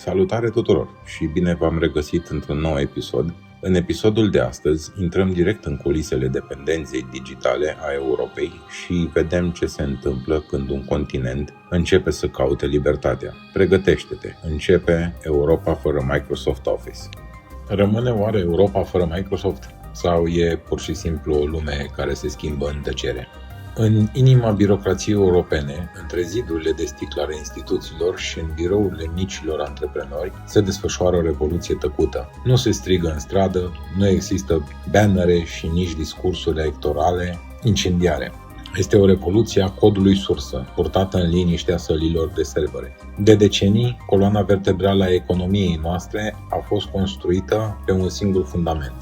Salutare tuturor și bine v-am regăsit într-un nou episod. În episodul de astăzi intrăm direct în culisele dependenței digitale a Europei și vedem ce se întâmplă când un continent începe să caute libertatea. Pregătește-te, începe Europa fără Microsoft Office. Rămâne oare Europa fără Microsoft? Sau e pur și simplu o lume care se schimbă în tăcere? În inima birocrației europene, între zidurile de sticlă ale instituțiilor și în birourile micilor antreprenori, se desfășoară o revoluție tăcută. Nu se strigă în stradă, nu există bannere și nici discursuri electorale incendiare. Este o revoluție a codului sursă, purtată în liniștea sălilor de servere. De decenii, coloana vertebrală a economiei noastre a fost construită pe un singur fundament: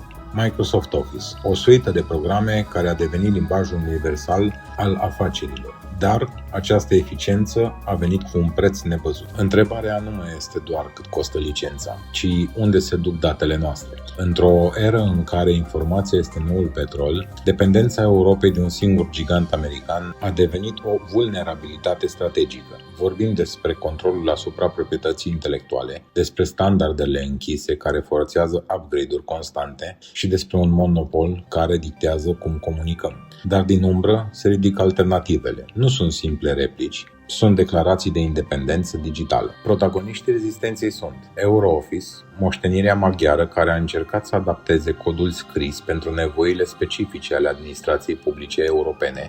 Microsoft Office, o suită de programe care a devenit limbajul universal al afacerilor. Dar această eficiență a venit cu un preț nevăzut. Întrebarea nu mai este doar cât costă licența, ci unde se duc datele noastre. Într-o eră în care informația este noul petrol, dependența Europei de un singur gigant american a devenit o vulnerabilitate strategică. Vorbim despre controlul asupra proprietății intelectuale, despre standardele închise care forțează upgrade-uri constante și despre un monopol care dictează cum comunicăm. Dar din umbră se ridică alternativele. Nu sunt simple replici, sunt declarații de independență digitală. Protagoniștii rezistenței sunt EuroOffice, moștenirea maghiară care a încercat să adapteze codul scris pentru nevoile specifice ale administrației publice europene,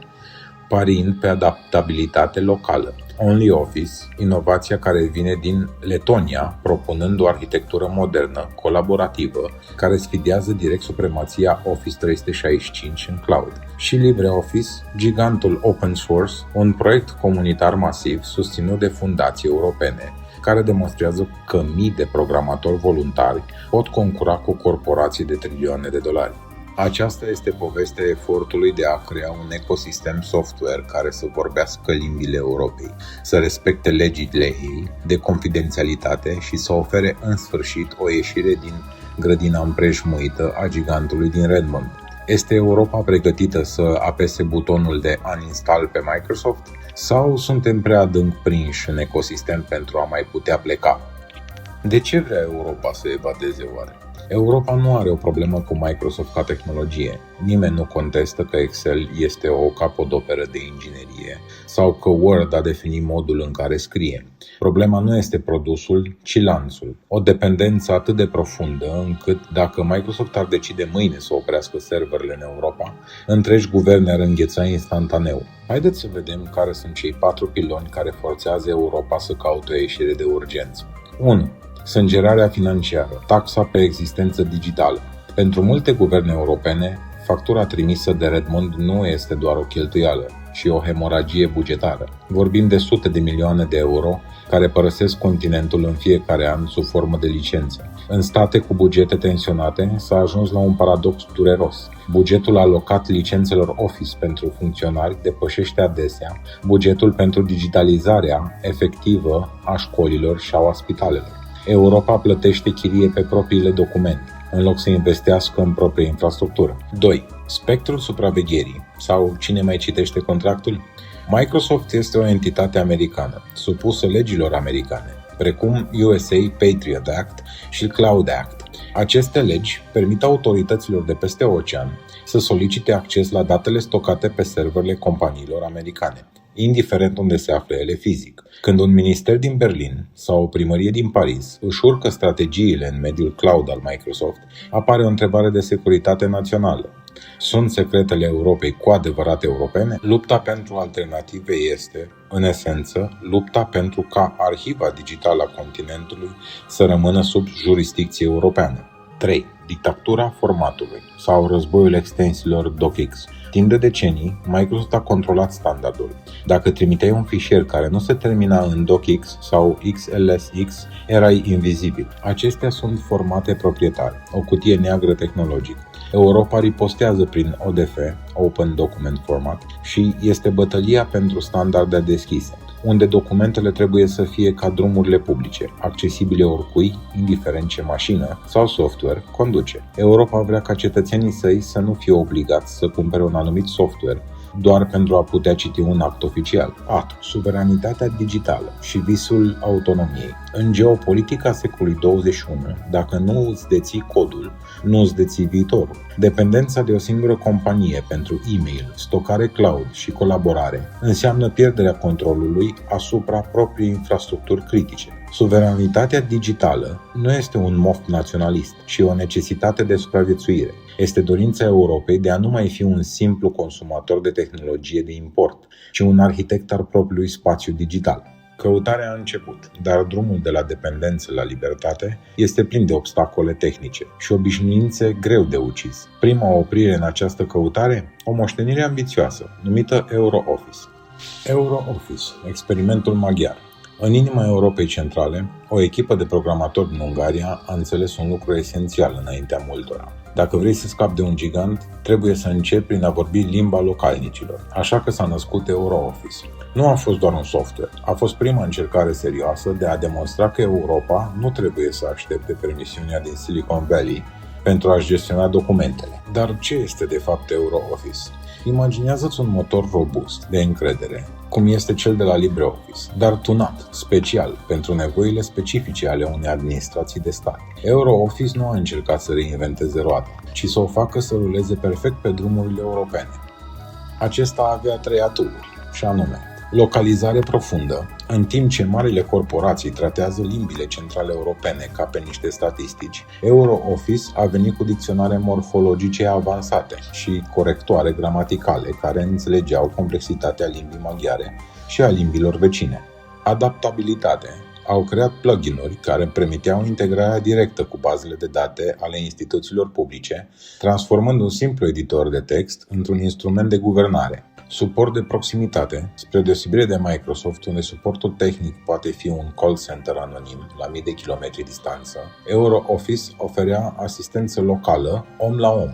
pariind pe adaptabilitate locală. OnlyOffice, inovația care vine din Letonia, propunând o arhitectură modernă, colaborativă, care sfidează direct supremația Office 365 în cloud. Și LibreOffice, gigantul open source, un proiect comunitar masiv susținut de fundații europene, care demonstrează că mii de programatori voluntari pot concura cu corporații de trilioane de dolari. Aceasta este povestea efortului de a crea un ecosistem software care să vorbească limbile Europei, să respecte legile ei de confidențialitate și să ofere în sfârșit o ieșire din grădina împrejmuită a gigantului din Redmond. Este Europa pregătită să apese butonul de uninstall pe Microsoft sau suntem prea adânc prinși în ecosistem pentru a mai putea pleca? De ce vrea Europa să evadeze oare? Europa nu are o problemă cu Microsoft ca tehnologie. Nimeni nu contestă că Excel este o capodoperă de inginerie sau că Word a definit modul în care scrie. Problema nu este produsul, ci lanțul. O dependență atât de profundă încât dacă Microsoft ar decide mâine să oprească serverele în Europa, întregi guverne ar îngheța instantaneu. Haideți să vedem care sunt cei 4 piloni care forțează Europa să caute o ieșire de urgență. 1. Sângerarea financiară, taxa pe existență digitală. Pentru multe guverne europene, factura trimisă de Redmond nu este doar o cheltuială, ci o hemoragie bugetară. Vorbim de sute de milioane de euro care părăsesc continentul în fiecare an sub formă de licențe. În state cu bugete tensionate s-a ajuns la un paradox dureros. Bugetul alocat licențelor Office pentru funcționari depășește adesea bugetul pentru digitalizarea efectivă a școlilor și a spitalelor. Europa plătește chirie pe propriile documente, în loc să investească în propria infrastructură. 2. Spectrul supravegherii, sau cine mai citește contractul? Microsoft este o entitate americană, supusă legilor americane, precum USA Patriot Act și Cloud Act. Aceste legi permit autorităților de peste ocean să solicite acces la datele stocate pe serverele companiilor americane, indiferent unde se află ele fizic. Când un minister din Berlin sau o primărie din Paris își urcă strategiile în mediul cloud al Microsoft, apare o întrebare de securitate națională. Sunt secretele Europei cu adevărat europene? Lupta pentru alternative este, în esență, lupta pentru ca arhiva digitală a continentului să rămână sub jurisdicție europeană. 3. Dictatura formatului sau războiul extensiilor DocX. Timp de decenii, Microsoft a controlat standardul. Dacă trimiteai un fișier care nu se termina în DocX sau XLSX, erai invizibil. Acestea sunt formate proprietare, o cutie neagră tehnologică. Europa ripostează prin ODF, Open Document Format, și este bătălia pentru standarde deschise, unde documentele trebuie să fie ca drumurile publice, accesibile oricui, indiferent ce mașină sau software conduce. Europa vrea ca cetățenii săi să nu fie obligați să cumpere un anumit software doar pentru a putea citi un act oficial. 4. Suveranitatea digitală și visul autonomiei. În geopolitica secolului 21, dacă nu îți deții codul, nu îți deții viitorul. Dependența de o singură companie pentru e-mail, stocare cloud și colaborare înseamnă pierderea controlului asupra propriei infrastructuri critice. Suveranitatea digitală nu este un moft naționalist, ci o necesitate de supraviețuire. Este dorința Europei de a nu mai fi un simplu consumator de tehnologie de import, ci un arhitect al propriului spațiu digital. Căutarea a început, dar drumul de la dependență la libertate este plin de obstacole tehnice și obișnuințe greu de ucis. Prima oprire în această căutare? O moștenire ambițioasă, numită EuroOffice. EuroOffice, experimentul maghiar. În inima Europei Centrale, o echipă de programatori din Ungaria a înțeles un lucru esențial înaintea multora. Dacă vrei să scapi de un gigant, trebuie să începi prin a vorbi limba localnicilor, așa că s-a născut EuroOffice. Nu a fost doar un software, a fost prima încercare serioasă de a demonstra că Europa nu trebuie să aștepte permisiunea din Silicon Valley pentru a-și gestiona documentele. Dar ce este de fapt EuroOffice? Imaginează-ți un motor robust, de încredere, cum este cel de la LibreOffice, dar tunat, special, pentru nevoile specifice ale unei administrații de stat. EuroOffice nu a încercat să reinventeze roata, ci să o facă să ruleze perfect pe drumurile europene. Acesta avea 3 aturi, și anume: localizare profundă, în timp ce marile corporații tratează limbile centrale europene ca pe niște statistici, EuroOffice a venit cu dicționare morfologice avansate și corectoare gramaticale care înțelegeau complexitatea limbii maghiare și a limbilor vecine. Adaptabilitate. Au creat plugin-uri care permiteau integrarea directă cu bazele de date ale instituțiilor publice, transformând un simplu editor de text într-un instrument de guvernare. Suport de proximitate, spre deosebire de Microsoft, unde suportul tehnic poate fi un call center anonim la mii de kilometri distanță, EuroOffice oferea asistență locală, om la om.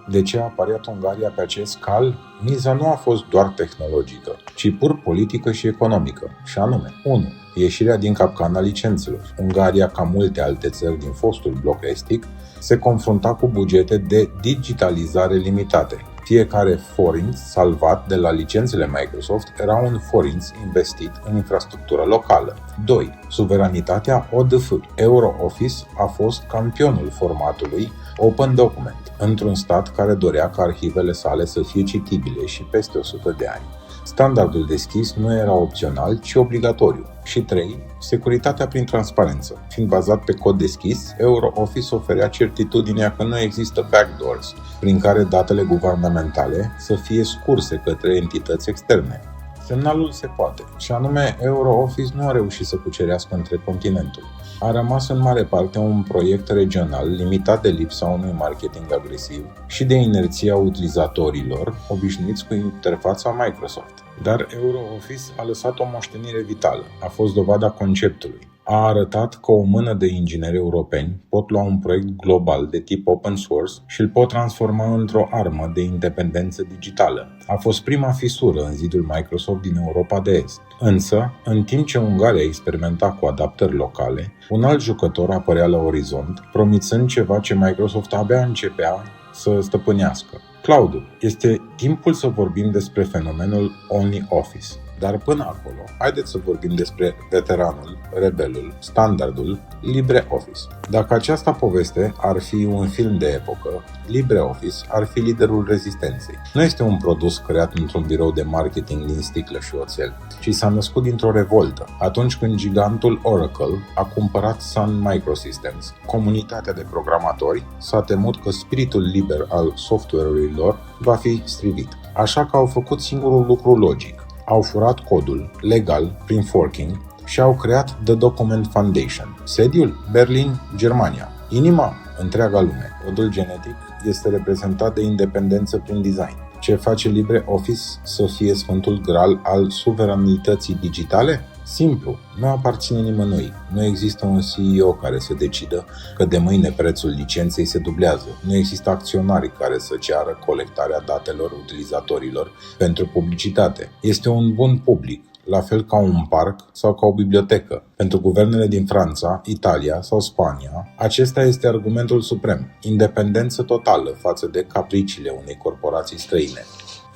De ce a apariat Ungaria pe acest cal? Miza nu a fost doar tehnologică, ci pur politică și economică, și anume 1. Ieșirea din capcana licențelor. Ungaria, ca multe alte țări din fostul bloc estic, se confrunta cu bugete de digitalizare limitate. Fiecare forint salvat de la licențele Microsoft era un forint investit în infrastructură locală. 2. Suveranitatea ODF. EuroOffice a fost campionul formatului Open Document, într-un stat care dorea ca arhivele sale să fie citibile și peste 100 de ani. Standardul deschis nu era opțional, ci obligatoriu. Și 3. Securitatea prin transparență. Fiind bazat pe cod deschis, EuroOffice oferea certitudinea că nu există backdoors, prin care datele guvernamentale să fie scurse către entități externe. Semnalul se poate, și anume EuroOffice nu a reușit să cucerească întreg continentul. A rămas în mare parte un proiect regional limitat de lipsa unui marketing agresiv și de inerția utilizatorilor obișnuiți cu interfața Microsoft. Dar EuroOffice a lăsat o moștenire vitală, a fost dovada conceptului. A arătat că o mână de ingineri europeni pot lua un proiect global de tip open source și îl pot transforma într-o armă de independență digitală. A fost prima fisură în zidul Microsoft din Europa de Est. Însă, în timp ce Ungaria experimenta cu adaptări locale, un alt jucător apărea la orizont, promițând ceva ce Microsoft abia începea să stăpânească. Cloud-ul. Este timpul să vorbim despre fenomenul OmniOffice. Dar până acolo, haideți să vorbim despre veteranul, rebelul, standardul LibreOffice. Dacă această poveste ar fi un film de epocă, LibreOffice ar fi liderul rezistenței. Nu este un produs creat într-un birou de marketing din sticlă și oțel, ci s-a născut dintr-o revoltă, atunci când gigantul Oracle a cumpărat Sun Microsystems. Comunitatea de programatori s-a temut că spiritul liber al software-ului lor va fi strivit. Așa că au făcut singurul lucru logic. Au furat codul, legal, prin forking, și au creat The Document Foundation. Sediul? Berlin, Germania. Inima? Întreaga lume. Codul genetic este reprezentat de independență prin design. Ce face LibreOffice să fie sfântul graal al suveranității digitale? Simplu, nu aparține nimănui. Nu există un CEO care să decidă că de mâine prețul licenței se dublează. Nu există acționari care să ceară colectarea datelor utilizatorilor pentru publicitate. Este un bun public, la fel ca un parc sau ca o bibliotecă. Pentru guvernele din Franța, Italia sau Spania, acesta este argumentul suprem. Independență totală față de capriciile unei corporații străine.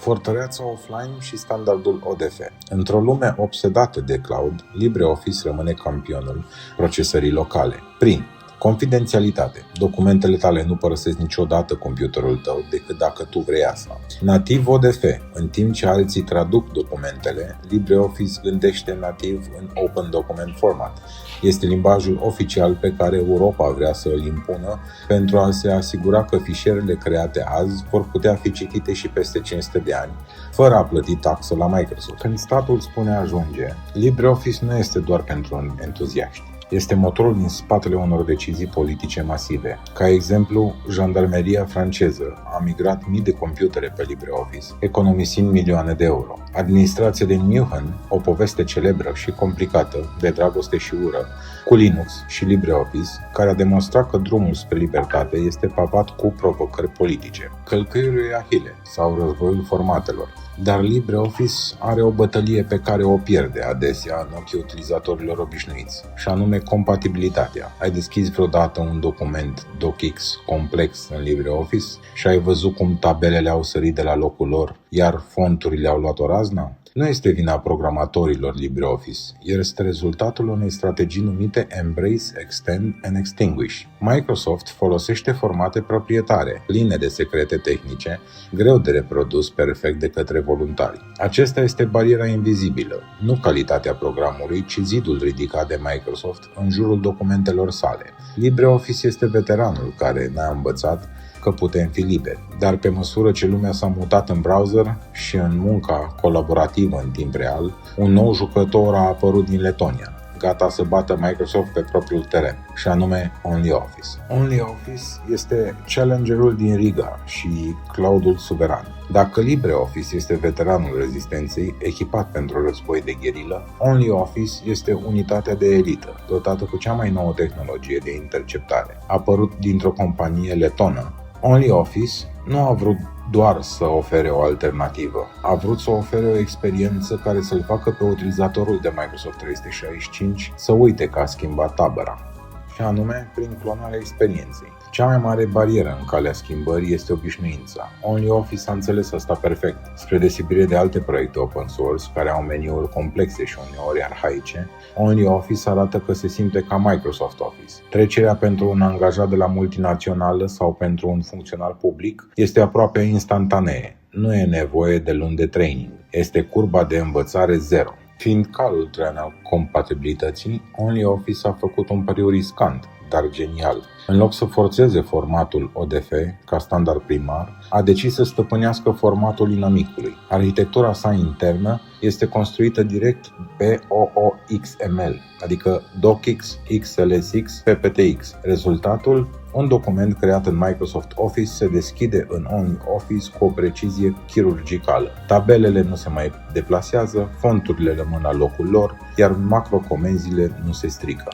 fortăreața offline și standardul ODF. Într-o lume obsedată de cloud, LibreOffice rămâne campionul procesării locale. Prin confidențialitate. Documentele tale nu părăsesc niciodată computerul tău decât dacă tu vrei asta. Nativ ODF. În timp ce alții traduc documentele, LibreOffice gândește nativ în Open Document Format. Este limbajul oficial pe care Europa vrea să îl impună pentru a se asigura că fișierele create azi vor putea fi citite și peste 500 de ani, fără a plăti taxă la Microsoft. Când statul spune ajunge, LibreOffice nu este doar pentru entuziaști. Este motorul din spatele unor decizii politice masive. Ca exemplu, jandarmeria franceză a migrat mii de computere pe LibreOffice, economisind milioane de euro. Administrația din München, o poveste celebră și complicată de dragoste și ură, cu Linux și LibreOffice, care a demonstrat că drumul spre libertate este pavat cu provocări politice, călcâiul lui Ahile sau războiul formatelor. Dar LibreOffice are o bătălie pe care o pierde adesea în ochii utilizatorilor obișnuiți, și anume compatibilitatea. Ai deschis vreodată un document DocX complex în LibreOffice și ai văzut cum tabelele au sărit de la locul lor, iar fonturile au luat o razna? Nu este vina programatorilor LibreOffice, este rezultatul unei strategii numite Embrace, Extend and Extinguish. Microsoft folosește formate proprietare, pline de secrete tehnice, greu de reprodus perfect de către voluntari. Acesta este bariera invizibilă, nu calitatea programului, ci zidul ridicat de Microsoft în jurul documentelor sale. LibreOffice este veteranul care ne-a învățat că putem fi liberi, dar pe măsură ce lumea s-a mutat în browser și în munca colaborativă în timp real, un nou jucător a apărut din Letonia, gata să bată Microsoft pe propriul teren, și anume OnlyOffice. OnlyOffice este challengerul din Riga și cloudul suveran. Dacă LibreOffice este veteranul rezistenței, echipat pentru război de gherilă, OnlyOffice este unitatea de elită, dotată cu cea mai nouă tehnologie de interceptare. Apărut dintr-o companie letonă, OnlyOffice nu a vrut doar să ofere o alternativă, a vrut să ofere o experiență care să-l facă pe utilizatorul de Microsoft 365 să uite că a schimbat tabăra, și anume prin clonarea experienței. Cea mai mare barieră în calea schimbării este obișnuința. OnlyOffice a înțeles asta perfect. Spre deosebire de alte proiecte open source care au meniuri complexe și uneori arhaice, OnlyOffice arată că se simte ca Microsoft Office. Trecerea pentru un angajat de la multinațională sau pentru un funcționar public este aproape instantanee. Nu e nevoie de luni de training. Este curba de învățare zero. Fiind calul tren al compatibilității, OnlyOffice a făcut un pariu riscant, dar genial. În loc să forțeze formatul ODF ca standard primar, a decis să stăpânească formatul inamicului. Arhitectura sa internă este construită direct pe OOXML, adică DocX, XLSX, PPTX. Rezultatul? Un document creat în Microsoft Office se deschide în OnlyOffice cu o precizie chirurgicală. Tabelele nu se mai deplasează, fonturile rămân la locul lor, iar macrocomenzile nu se strică.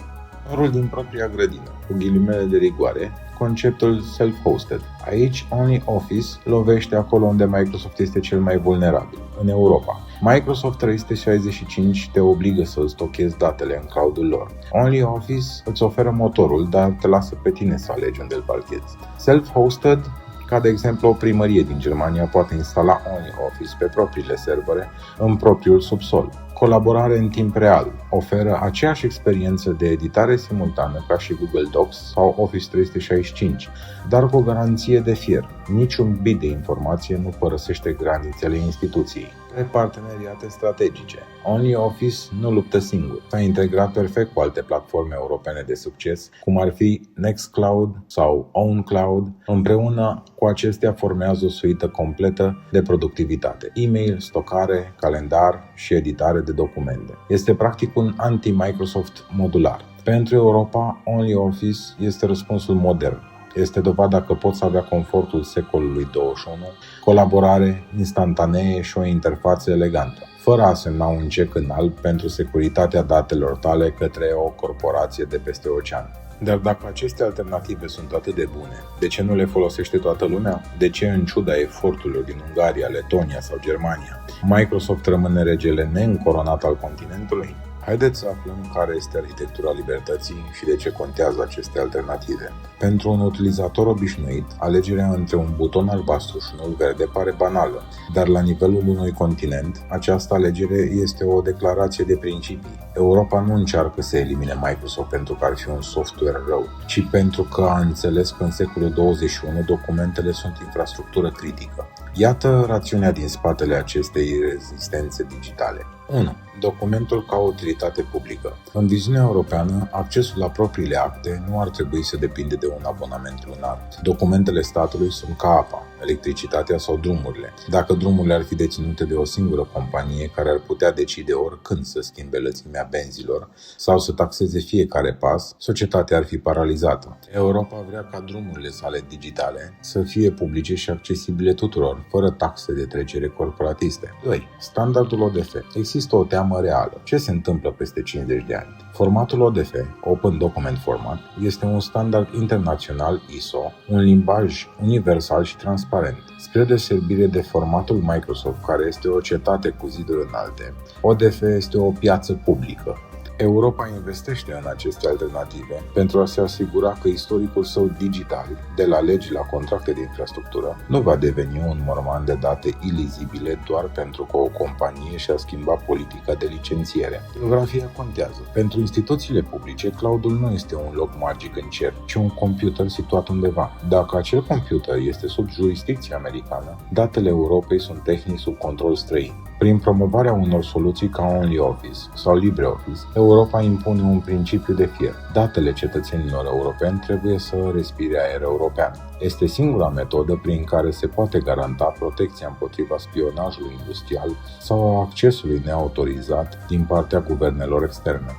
Norul din propria grădină, cu ghilimele de rigoare, conceptul self-hosted. Aici OnlyOffice lovește acolo unde Microsoft este cel mai vulnerabil, în Europa. Microsoft 365 te obligă să stochezi datele în cloudul lor. OnlyOffice îți oferă motorul, dar te lasă pe tine să alegi unde îl parchezi. Self-hosted, ca de exemplu o primărie din Germania poate instala OnlyOffice pe propriile servere în propriul subsol. Colaborare în timp real oferă aceeași experiență de editare simultană ca și Google Docs sau Office 365, dar cu o garanție de fier. Niciun bit de informație nu părăsește granițele instituției. Pe parteneriate strategice. OnlyOffice nu luptă singur. S-a integrat perfect cu alte platforme europene de succes, cum ar fi Nextcloud sau OwnCloud. Împreună cu acestea formează o suită completă de productivitate: e-mail, stocare, calendar și editare de documente. Este practic un anti-Microsoft modular. Pentru Europa, OnlyOffice este răspunsul modern. Este dovada că poți avea confortul secolului 21, colaborare instantanee și o interfață elegantă, fără a semna un cec în alb pentru securitatea datelor tale către o corporație de peste ocean. Dar dacă aceste alternative sunt atât de bune, de ce nu le folosește toată lumea? De ce, în ciuda eforturilor din Ungaria, Letonia sau Germania, Microsoft rămâne regele neîncoronat al continentului? Haideți să aflăm care este arhitectura libertății și de ce contează aceste alternative. Pentru un utilizator obișnuit, alegerea între un buton albastru și unul verde pare banală, dar la nivelul unui continent, această alegere este o declarație de principii. Europa nu încearcă să elimine Microsoft pentru că ar fi un software rău, ci pentru că a înțeles că în secolul 21 documentele sunt infrastructură critică. Iată rațiunea din spatele acestei rezistențe digitale. 1. Documentul ca utilitate publică. În viziunea europeană, accesul la propriile acte nu ar trebui să depinde de un abonament lunar. Documentele statului sunt ca apa, electricitatea sau drumurile. Dacă drumurile ar fi deținute de o singură companie care ar putea decide oricând să schimbe lățimea benzilor sau să taxeze fiecare pas, societatea ar fi paralizată. Europa vrea ca drumurile sale digitale să fie publice și accesibile tuturor, fără taxe de trecere corporatiste. 2. Standardul ODF. Există o teamă reală. Ce se întâmplă peste 50 de ani? Formatul ODF, Open Document Format, este un standard internațional ISO, un limbaj universal și transparent. Spre deosebire de formatul Microsoft, care este o cetate cu ziduri înalte, ODF este o piață publică. Europa investește în aceste alternative pentru a se asigura că istoricul său digital, de la legi la contracte de infrastructură, nu va deveni un morman de date ilizibile doar pentru că o companie și-a schimbat politica de licențiere. Geografia contează. Pentru instituțiile publice, cloudul nu este un loc magic în cer, ci un computer situat undeva. Dacă acel computer este sub jurisdicție americană, datele Europei sunt tehnici sub control străin. Prin promovarea unor soluții ca OnlyOffice sau LibreOffice, Europa impune un principiu de fier. Datele cetățenilor europeni trebuie să respire aer european. Este singura metodă prin care se poate garanta protecția împotriva spionajului industrial sau a accesului neautorizat din partea guvernelor externe.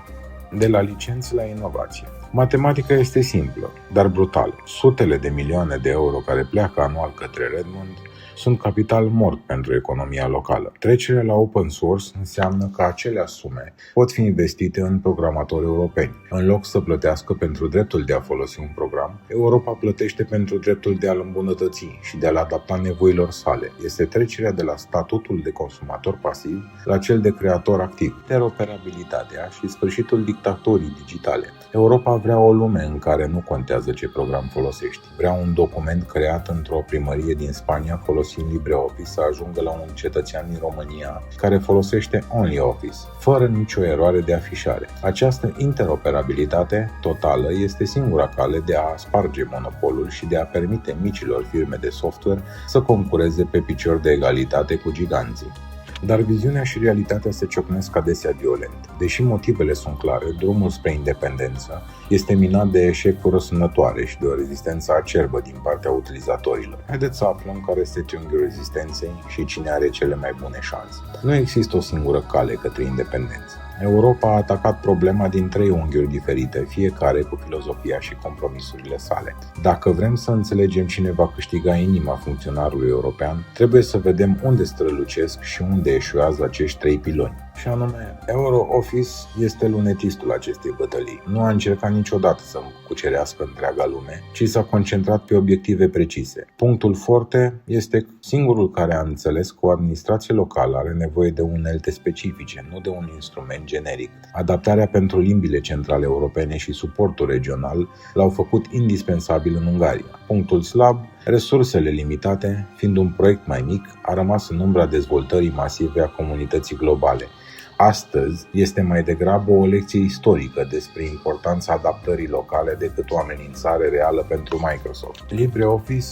De la licență la inovație. Matematica este simplă, dar brutală. Sutele de milioane de euro care pleacă anual către Redmond sunt capital mort pentru economia locală. Trecerea la open source înseamnă că acele sume pot fi investite în programatori europeni. În loc să plătească pentru dreptul de a folosi un program, Europa plătește pentru dreptul de a-l îmbunătăți și de a-l adapta nevoilor sale. Este trecerea de la statutul de consumator pasiv la cel de creator activ. Interoperabilitatea și sfârșitul dictaturii digitale. Europa vrea o lume în care nu contează ce program folosești. Vrea un document creat într-o primărie din Spania folosind LibreOffice să ajungă la un cetățean din România care folosește OnlyOffice, fără nicio eroare de afișare. Această interoperabilitate totală este singura cale de a sparge monopolul și de a permite micilor firme de software să concureze pe picior de egalitate cu giganții. Dar viziunea și realitatea se ciocnesc adesea violent. Deși motivele sunt clare, drumul spre independență este minat de eșecuri răsunătoare și de o rezistență acerbă din partea utilizatorilor. Haideți să aflăm care este triunghiul rezistenței și cine are cele mai bune șanse. Nu există o singură cale către independență. Europa a atacat problema din 3 unghiuri diferite, fiecare cu filozofia și compromisurile sale. Dacă vrem să înțelegem cine va câștiga inima funcționarului european, trebuie să vedem unde strălucesc și unde eșuează acești 3 piloni. Și anume, EuroOffice este lunetistul acestei bătălii. Nu a încercat niciodată să cucerească întreaga lume, ci s-a concentrat pe obiective precise. Punctul forte este singurul care a înțeles că o administrație locală are nevoie de unelte specifice, nu de un instrument generic. Adaptarea pentru limbile centrale europene și suportul regional l-au făcut indispensabil în Ungaria. Punctul slab, resursele limitate, fiind un proiect mai mic, a rămas în umbra dezvoltării masive a comunității globale. Astăzi este mai degrabă o lecție istorică despre importanța adaptării locale decât o amenințare reală pentru Microsoft. LibreOffice.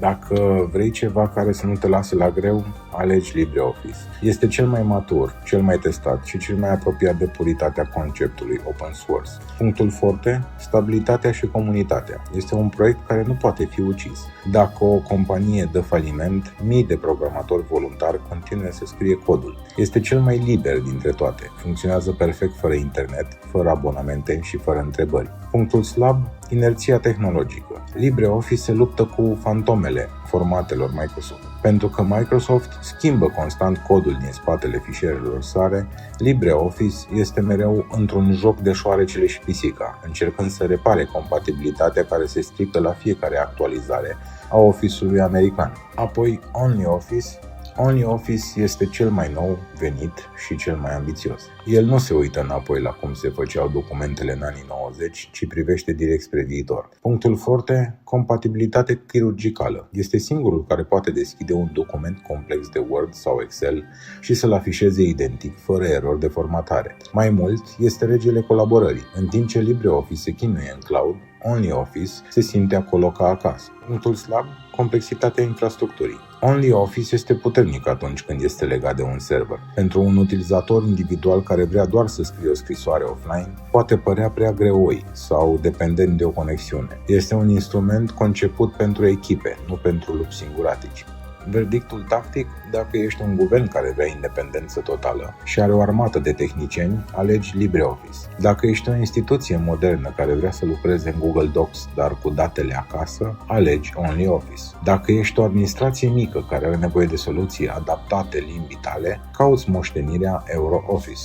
Dacă vrei ceva care să nu te lase la greu, alegi LibreOffice. Este cel mai matur, cel mai testat și cel mai apropiat de puritatea conceptului open source. Punctul forte, stabilitatea și comunitatea. Este un proiect care nu poate fi ucis. Dacă o companie dă faliment, mii de programatori voluntari continuă să scrie codul. Este cel mai liber dintre toate. Funcționează perfect fără internet, fără abonamente și fără întrebări. Punctul slab, inerția tehnologică. LibreOffice se luptă cu fantomele formatelor Microsoft. Pentru că Microsoft schimbă constant codul din spatele fișierelor sale, LibreOffice este mereu într-un joc de șoarecele și pisica, încercând să repare compatibilitatea care se strică la fiecare actualizare a Office-ului american. Apoi OnlyOffice OnlyOffice este cel mai nou venit și cel mai ambițios. El nu se uită înapoi la cum se făceau documentele în anii 90, ci privește direct spre viitor. Punctul forte, compatibilitate chirurgicală. Este singurul care poate deschide un document complex de Word sau Excel și să-l afișeze identic, fără erori de formatare. Mai mult, este regele colaborării. În timp ce LibreOffice se chinuie în cloud, OnlyOffice se simte acolo ca acasă. Punctul slab, complexitatea infrastructurii. OnlyOffice este puternic atunci când este legat de un server. Pentru un utilizator individual care vrea doar să scrie o scrisoare offline, poate părea prea greoi sau dependent de o conexiune. Este un instrument conceput pentru echipe, nu pentru lupi singuratici. Verdictul tactic, dacă ești un guvern care vrea independență totală și are o armată de tehnicieni, alegi LibreOffice. Dacă ești o instituție modernă care vrea să lucreze în Google Docs, dar cu datele acasă, alegi OnlyOffice. Dacă ești o administrație mică care are nevoie de soluții adaptate limbii tale, cauți moștenirea EuroOffice.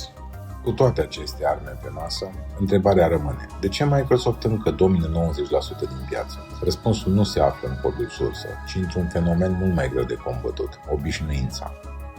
Cu toate aceste arme pe masă, întrebarea rămâne: de ce Microsoft încă domină 90% din piață? Răspunsul nu se află în codul sursă, ci într-un fenomen mult mai greu de combătut, obișnuința.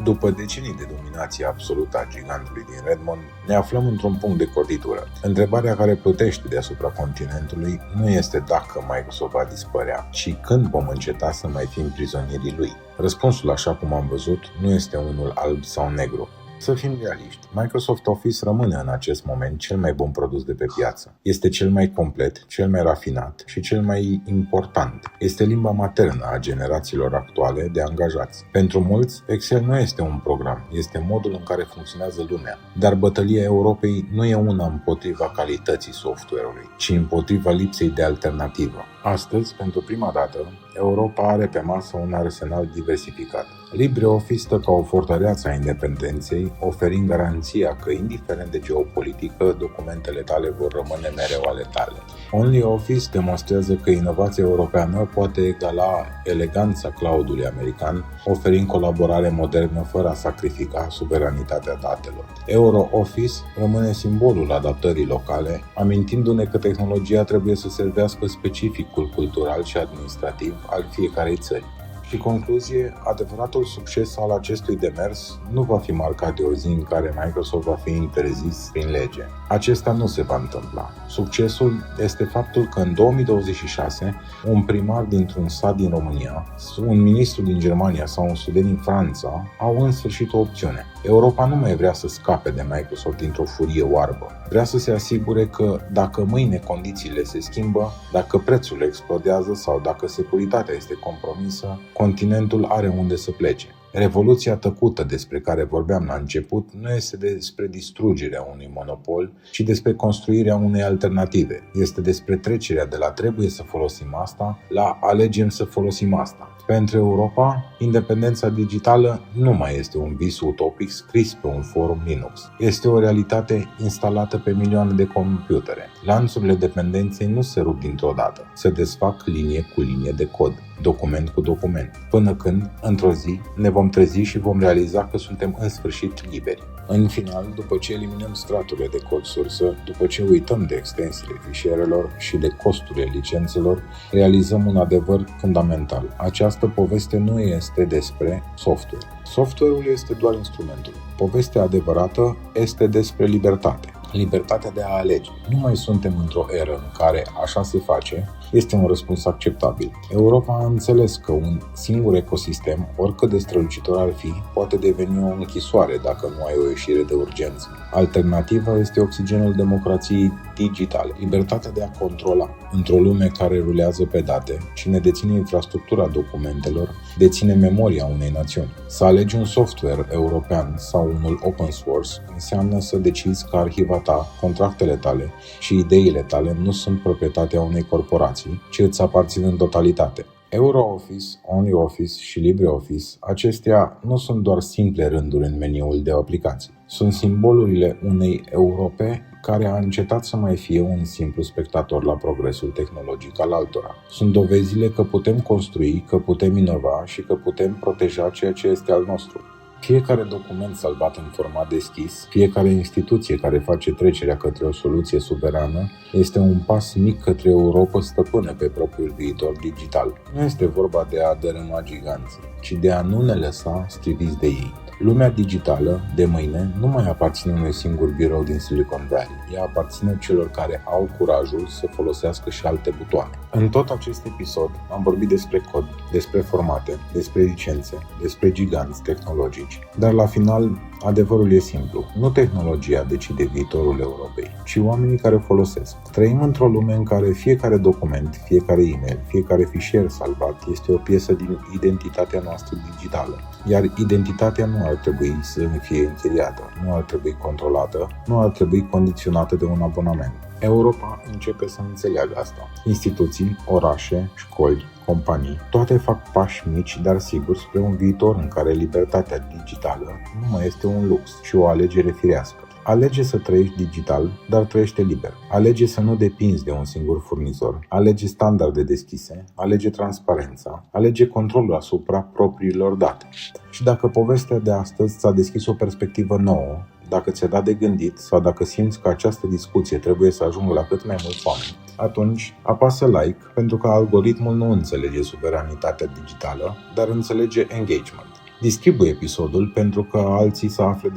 După decenii de dominație absolută a gigantului din Redmond, ne aflăm într-un punct de cotitură. Întrebarea care plutește deasupra continentului nu este dacă Microsoft va dispărea, ci când vom înceta să mai fim prizonierii lui. Răspunsul, așa cum am văzut, nu este unul alb sau negru. Să fim realiști, Microsoft Office rămâne în acest moment cel mai bun produs de pe piață. Este cel mai complet, cel mai rafinat și cel mai important. Este limba maternă a generațiilor actuale de angajați. Pentru mulți, Excel nu este un program, este modul în care funcționează lumea. Dar bătălia Europei nu e una împotriva calității software-ului, ci împotriva lipsei de alternativă. Astăzi, pentru prima dată, Europa are pe masă un arsenal diversificat. LibreOffice stă ca o fortăreață a independenței, oferind garanția că, indiferent de geopolitică, documentele tale vor rămâne mereu ale tale. OnlyOffice demonstrează că inovația europeană poate egala eleganța cloudului american, oferind colaborare modernă fără a sacrifica suveranitatea datelor. EuroOffice rămâne simbolul adaptării locale, amintindu-ne că tehnologia trebuie să servească specificul cultural și administrativ al fiecarei țări. Și concluzie, adevăratul succes al acestui demers nu va fi marcat de o zi în care Microsoft va fi interzis prin lege. Acesta nu se va întâmpla. Succesul este faptul că în 2026, un primar dintr-un sat din România, un ministru din Germania sau un student din Franța au în sfârșit o opțiune. Europa nu mai vrea să scape de Microsoft dintr-o furie oarbă. Vrea să se asigure că dacă mâine condițiile se schimbă, dacă prețul explodează sau dacă securitatea este compromisă, continentul are unde să plece. Revoluția tăcută despre care vorbeam la început nu este despre distrugerea unui monopol, ci despre construirea unei alternative. Este despre trecerea de la trebuie să folosim asta la alegem să folosim asta. Pentru Europa, independența digitală nu mai este un vis utopic scris pe un forum Linux. Este o realitate instalată pe milioane de computere. Lanțurile dependenței nu se rup dintr-o dată, se desfac linie cu linie de cod, document cu document, până când, într-o zi, ne vom trezi și vom realiza că suntem în sfârșit liberi. În final, după ce eliminăm straturile de cod sursă, după ce uităm de extensiile fișierelor și de costurile licențelor, realizăm un adevăr fundamental. Această poveste nu este despre software. Software-ul este doar instrumentul. Povestea adevărată este despre libertate. Libertatea de a alege. Nu mai suntem într-o eră în care așa se face, este un răspuns acceptabil. Europa a înțeles că un singur ecosistem, oricât de strălucitor ar fi, poate deveni o închisoare dacă nu ai o ieșire de urgență. Alternativa este oxigenul democrației digitale, libertatea de a controla. Într-o lume care rulează pe date, cine deține infrastructura documentelor, deține memoria unei națiuni. Să alegi un software european sau unul open source înseamnă să decizi că arhiva ta, contractele tale și ideile tale nu sunt proprietatea unei corporații, ci îți aparțin în totalitate. EuroOffice, OnlyOffice și LibreOffice, acestea nu sunt doar simple rânduri în meniul de aplicații. Sunt simbolurile unei Europe care a încetat să mai fie un simplu spectator la progresul tehnologic al altora. Sunt dovezile că putem construi, că putem inova și că putem proteja ceea ce este al nostru. Fiecare document salvat în format deschis, fiecare instituție care face trecerea către o soluție suverană, este un pas mic către Europa stăpână pe propriul viitor digital. Nu este vorba de a dărâma giganții, ci de a nu ne lăsa striviți de ei. Lumea digitală de mâine nu mai aparține unui singur birou din Silicon Valley. Ea aparține celor care au curajul să folosească și alte butoane. În tot acest episod am vorbit despre cod, despre formate, despre licențe, despre giganți tehnologici. Dar la final, adevărul e simplu. Nu tehnologia decide viitorul Europei, ci oamenii care o folosesc. Trăim într-o lume în care fiecare document, fiecare e-mail, fiecare fișier salvat este o piesă din identitatea noastră digitală. Iar identitatea nu ar trebui să fie închiriată, nu ar trebui controlată, nu ar trebui condiționată de un abonament. Europa începe să înțeleagă asta. Instituții, orașe, școli, companii, toate fac pași mici, dar siguri spre un viitor în care libertatea digitală nu mai este un lux, ci o alegere firească. Alege să trăiești digital, dar trăiește liber. Alege să nu depinzi de un singur furnizor. Alege standarde deschise, alege transparența, alege controlul asupra propriilor date. Și dacă povestea de astăzi ți-a deschis o perspectivă nouă, dacă ți-a dat de gândit sau dacă simți că această discuție trebuie să ajungă la cât mai mulți oameni, atunci apasă like, pentru că algoritmul nu înțelege suveranitatea digitală, dar înțelege engagement. Distribuie episodul pentru că alții să afle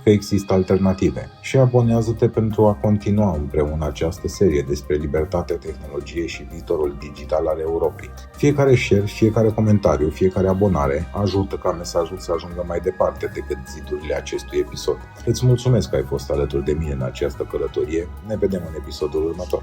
că există alternative și abonează-te pentru a continua împreună această serie despre libertatea tehnologiei și viitorul digital al Europei. Fiecare share, fiecare comentariu, fiecare abonare ajută ca mesajul să ajungă mai departe decât zidurile acestui episod. Îți mulțumesc că ai fost alături de mine în această călătorie. Ne vedem în episodul următor.